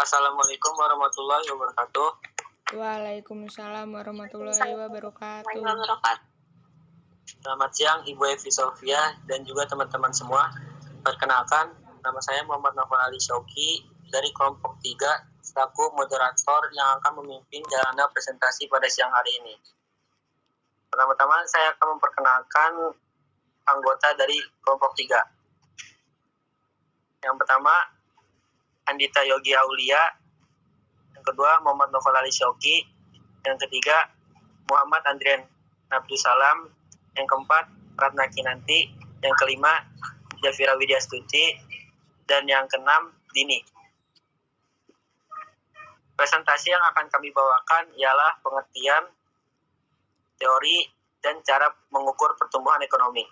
Assalamualaikum warahmatullahi wabarakatuh. Waalaikumsalam warahmatullahi wabarakatuh. Selamat siang Ibu Evi Sofia dan juga teman-teman semua. Perkenalkan, nama saya Muhammad Novel Ali Syauki dari kelompok 3 selaku moderator yang akan memimpin jalannya presentasi pada siang hari ini. Pertama-tama saya akan memperkenalkan anggota dari kelompok 3. Yang pertama, Andita Yogi Aulia. Yang kedua, Muhammad Novel Ali Syauki. Yang ketiga, Muhammad Andrian Abdussalam. Yang keempat, Ratna Kinanti. Yang kelima, Jafira Widyastuti. Dan yang keenam, Dini. Presentasi yang akan kami bawakan ialah pengertian, teori, dan cara mengukur pertumbuhan ekonomi.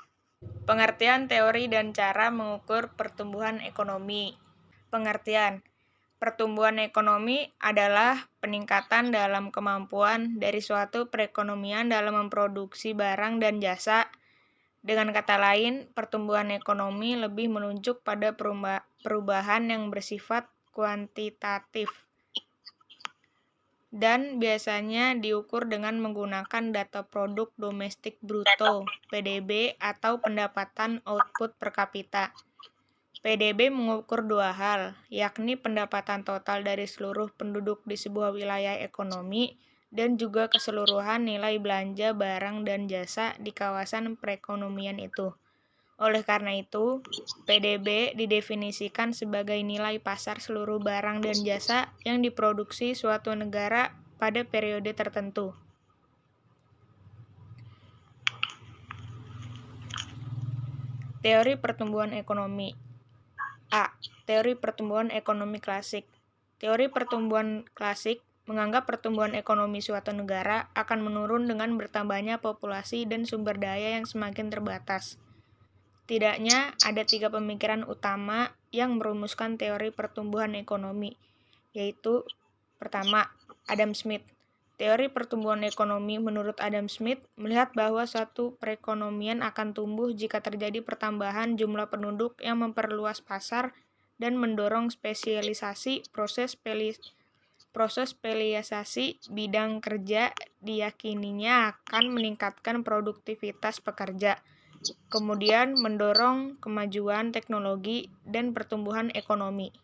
Pengertian teori dan cara mengukur pertumbuhan ekonomi. Pengertian. Pertumbuhan ekonomi adalah peningkatan dalam kemampuan dari suatu perekonomian dalam memproduksi barang dan jasa. Dengan kata lain, pertumbuhan ekonomi lebih menunjuk pada perubahan yang bersifat kuantitatif dan biasanya diukur dengan menggunakan data produk domestik bruto (PDB) atau pendapatan output per kapita. PDB mengukur dua hal, yakni pendapatan total dari seluruh penduduk di sebuah wilayah ekonomi dan juga keseluruhan nilai belanja barang dan jasa di kawasan perekonomian itu. Oleh karena itu, PDB didefinisikan sebagai nilai pasar seluruh barang dan jasa yang diproduksi suatu negara pada periode tertentu. Teori pertumbuhan ekonomi. A. Teori pertumbuhan ekonomi klasik. Teori pertumbuhan klasik menganggap pertumbuhan ekonomi suatu negara akan menurun dengan bertambahnya populasi dan sumber daya yang semakin terbatas. Setidaknya ada 3 pemikiran utama yang merumuskan teori pertumbuhan ekonomi, yaitu pertama, Adam Smith. Teori pertumbuhan ekonomi menurut Adam Smith melihat bahwa suatu perekonomian akan tumbuh jika terjadi pertambahan jumlah penduduk yang memperluas pasar dan mendorong spesialisasi proses spesialisasi bidang kerja diyakininya akan meningkatkan produktivitas pekerja, kemudian mendorong kemajuan teknologi dan pertumbuhan ekonomi.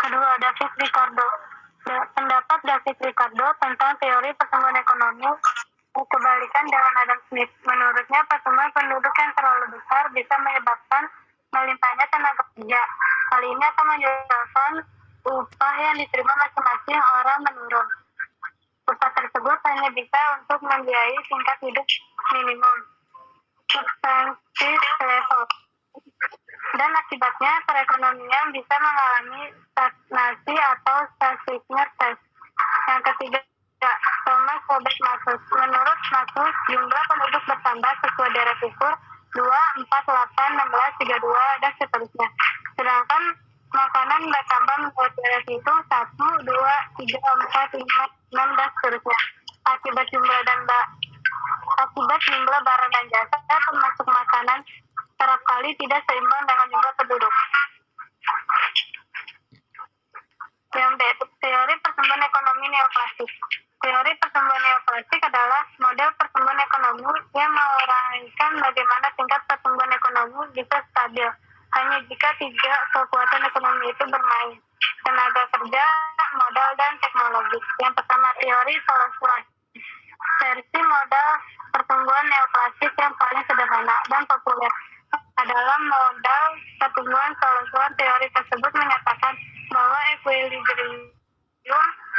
Kedua, David Ricardo. Pendapat David Ricardo tentang teori pertumbuhan ekonomi berkebalikan dengan Adam Smith. Menurutnya, pertumbuhan penduduk yang terlalu besar bisa menyebabkan melimpahnya tenaga kerja. Hal ini akan menyebabkan upah yang diterima masing-masing orang menurun. Upah tersebut hanya bisa untuk membiayai tingkat hidup minimum, subsistence level, dan akibatnya perekonomian bisa mengalami stagnasi atau statisnya tes. Yang ketiga, Thomas Robert Malthus. Menurut Malthus, jumlah penduduk bertambah sesuai deret ukur 2, 4, 8, 16, 32, dan seterusnya. Sedangkan makanan bertambah menurut deret hitung 1, 2, 3, 4, 5, 6, dan seterusnya. Akibat jumlah barang dan jasa termasuk makanan kerap kali tidak seimbang dengan jumlah penduduk. Yang B, teori pertumbuhan ekonomi neoklasik. Teori pertumbuhan neoklasik adalah model pertumbuhan ekonomi yang menguraikan bagaimana tingkat pertumbuhan ekonomi bisa stabil hanya jika 3 kekuatan ekonomi itu bermain: tenaga kerja, modal, dan teknologi. Yang pertama, teori Solow-Schwartz. Versi model pertumbuhan neoklasik yang paling sederhana dan populer adalah modal pertumbuhan Solow-Schwartz. Teori tersebut menyatakan bahwa equilibrium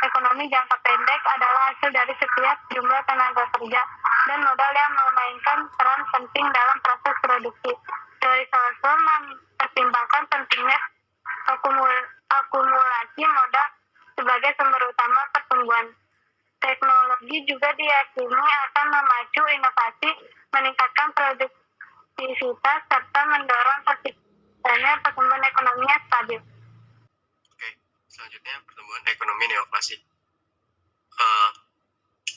ekonomi jangka pendek adalah hasil dari setiap jumlah tenaga kerja dan modal yang memainkan peran penting dalam proses produksi. Teori Solow-Schwartz mempertimbangkan pentingnya akumulasi modal sebagai sumber utama pertumbuhan. Teknologi juga diyakini akan memacu inovasi, meningkatkan produktivitas, serta mendorong terciptanya pertumbuhan ekonomi yang stabil. Oke, selanjutnya pertumbuhan ekonomi neoklasik.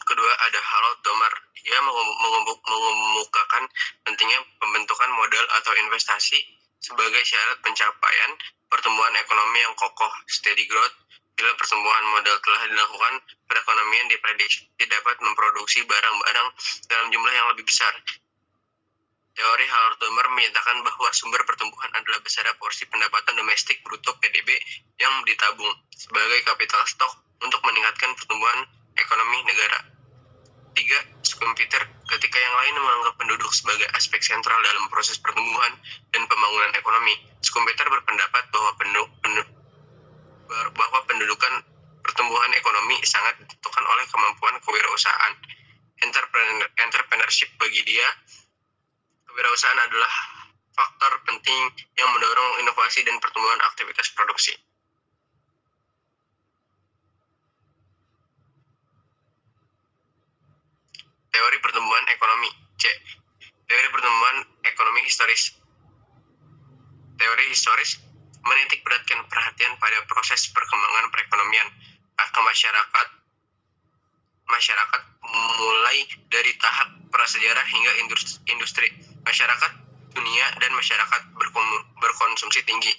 kedua ada Harold Domar. Ia mengemukakan pentingnya pembentukan modal atau investasi sebagai syarat pencapaian pertumbuhan ekonomi yang kokoh, steady growth. Bila pertumbuhan modal telah dilakukan, perekonomian diprediksi dapat memproduksi barang-barang dalam jumlah yang lebih besar. Teori Harold Domar menyatakan bahwa sumber pertumbuhan adalah besar porsi pendapatan domestik bruto PDB yang ditabung sebagai capital stock untuk meningkatkan pertumbuhan ekonomi negara. 3. Schumpeter, ketika yang lain menganggap penduduk sebagai aspek sentral dalam proses pertumbuhan dan pembangunan ekonomi, Schumpeter berpendapat bahwa pendudukan pertumbuhan ekonomi sangat ditentukan oleh kemampuan kewirausahaan. Entrepreneurship bagi dia, kewirausahaan adalah faktor penting yang mendorong inovasi dan pertumbuhan aktivitas produksi. Teori pertumbuhan ekonomi. C. Teori pertumbuhan ekonomi historis. Teori historis menitik beratkan perhatian pada proses perkembangan perekonomian ke masyarakat mulai dari tahap prasejarah hingga industri, masyarakat dunia dan masyarakat berkonsumsi tinggi.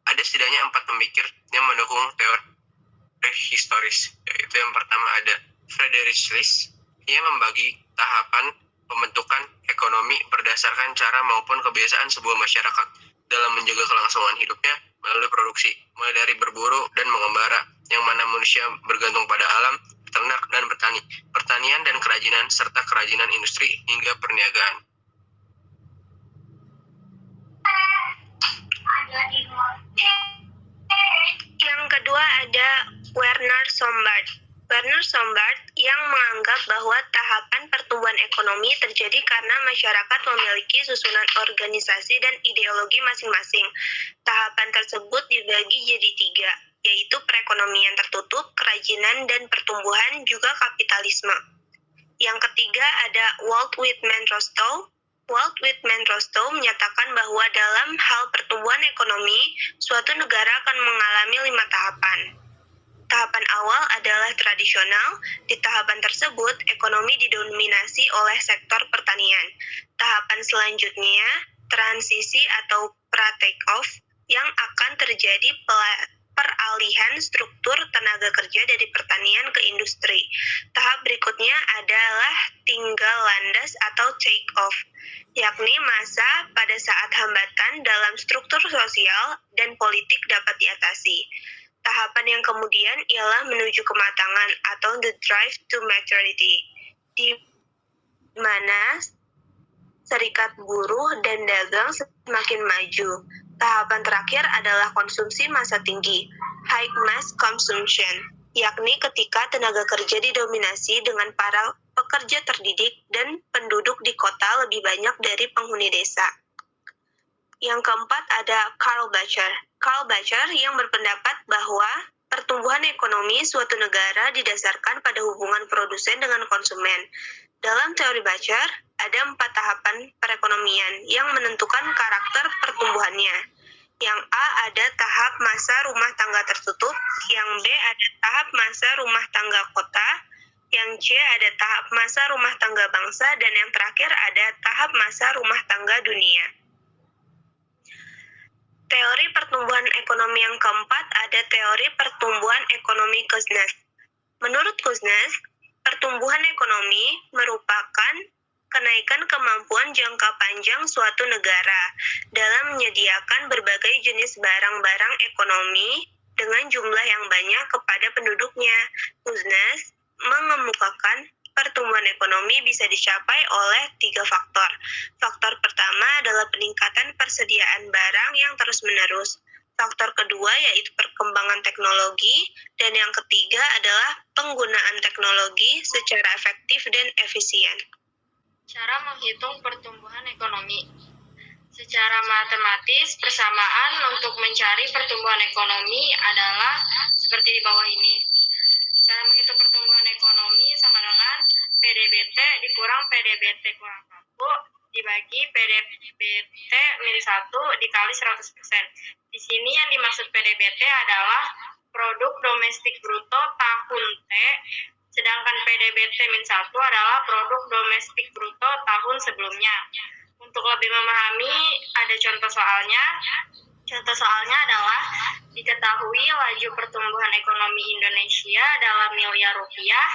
Ada setidaknya 4 pemikir yang mendukung teori historis, yaitu yang pertama ada Friedrich List. Ia membagi tahapan pembentukan ekonomi berdasarkan cara maupun kebiasaan sebuah masyarakat dalam menjaga kelangsungan hidupnya melalui produksi, mulai dari berburu dan mengembara, yang mana manusia bergantung pada alam, ternak dan bertani, pertanian dan kerajinan, serta kerajinan industri hingga perniagaan. Yang kedua ada Werner Sombart. Werner Sombart yang menganggap bahwa tahapan pertumbuhan ekonomi terjadi karena masyarakat memiliki susunan organisasi dan ideologi masing-masing. Tahapan tersebut dibagi jadi 3, yaitu perekonomian tertutup, kerajinan, dan pertumbuhan, juga kapitalisme. Yang ketiga ada Walt Whitman Rostow. Walt Whitman Rostow menyatakan bahwa dalam hal pertumbuhan ekonomi, suatu negara akan mengalami 5 tahapan. Tahapan awal adalah tradisional. Di tahapan tersebut, ekonomi didominasi oleh sektor pertanian. Tahapan selanjutnya, transisi atau pra-take-off, yang akan terjadi peralihan struktur tenaga kerja dari pertanian ke industri. Tahap berikutnya adalah tinggal landas atau take-off, yakni masa pada saat hambatan dalam struktur sosial dan politik dapat diatasi. Tahapan yang kemudian ialah menuju kematangan atau the drive to maturity, di mana serikat buruh dan dagang semakin maju. Tahapan terakhir adalah konsumsi massa tinggi, high mass consumption, yakni ketika tenaga kerja didominasi dengan para pekerja terdidik dan penduduk di kota lebih banyak dari penghuni desa. Yang keempat ada Karl Bacher. Karl Bacher yang berpendapat bahwa pertumbuhan ekonomi suatu negara didasarkan pada hubungan produsen dengan konsumen. Dalam teori Bacher, ada 4 tahapan perekonomian yang menentukan karakter pertumbuhannya. Yang A ada tahap masa rumah tangga tertutup, yang B ada tahap masa rumah tangga kota, yang C ada tahap masa rumah tangga bangsa, dan yang terakhir ada tahap masa rumah tangga dunia. Teori pertumbuhan ekonomi yang keempat ada teori pertumbuhan ekonomi Kuznets. Menurut Kuznets, pertumbuhan ekonomi merupakan kenaikan kemampuan jangka panjang suatu negara dalam menyediakan berbagai jenis barang-barang ekonomi dengan jumlah yang banyak kepada penduduknya. Kuznets mengemukakan pertumbuhan ekonomi bisa dicapai oleh 3 faktor. Faktor pertama adalah peningkatan persediaan barang yang terus-menerus. Faktor kedua yaitu perkembangan teknologi, dan yang ketiga adalah penggunaan teknologi secara efektif dan efisien. Cara menghitung pertumbuhan ekonomi. Secara matematis, persamaan untuk mencari pertumbuhan ekonomi adalah seperti di bawah ini. Cara menghitung pertumbuhan ekonomi sama dengan PDBT dikurang PDBT kurang 1 dibagi PDBT min 1 dikali 100%. Di sini yang dimaksud PDBT adalah produk domestik bruto tahun T Sedangkan PDBT-1 adalah produk domestik bruto tahun sebelumnya. Untuk lebih memahami, ada contoh soalnya. Contoh soalnya adalah diketahui laju pertumbuhan ekonomi Indonesia dalam miliar rupiah.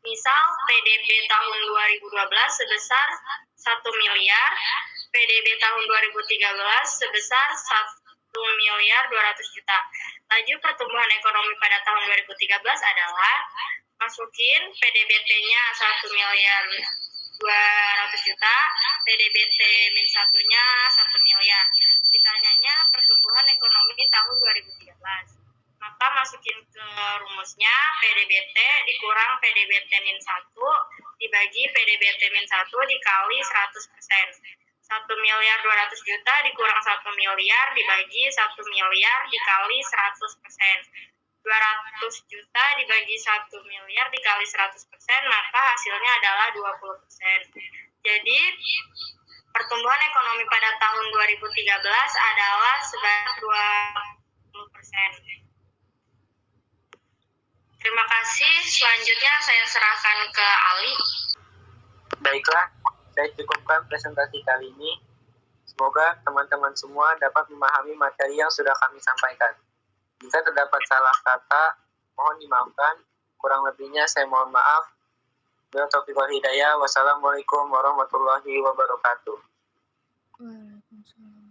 Misal PDB tahun 2012 sebesar 1 miliar, PDB tahun 2013 sebesar 1 miliar 200 juta. Laju pertumbuhan ekonomi pada tahun 2013 adalah masukin PDBT-nya 1 miliar 200 juta, PDBT-1-nya 1 miliar. Ditanyanya pertumbuhan ekonomi tahun 2013. Maka masukin ke rumusnya PDBT dikurang PDBT-1 dibagi PDBT-1 dikali 100%. 1 miliar 200 juta dikurang 1 miliar dibagi 1 miliar dikali 100%. 200 juta dibagi 1 miliar dikali 100%, maka hasilnya adalah 20%. Jadi, pertumbuhan ekonomi pada tahun 2013 adalah sebanyak 20%. Terima kasih. Selanjutnya saya serahkan ke Ali. Baiklah, saya cukupkan presentasi kali ini. Semoga teman-teman semua dapat memahami materi yang sudah kami sampaikan. Jika terdapat salah kata, mohon dimaafkan. Kurang lebihnya saya mohon maaf. Taufiq wal hidayah. Wassalamualaikum warahmatullahi wabarakatuh. Waalaikumsalam.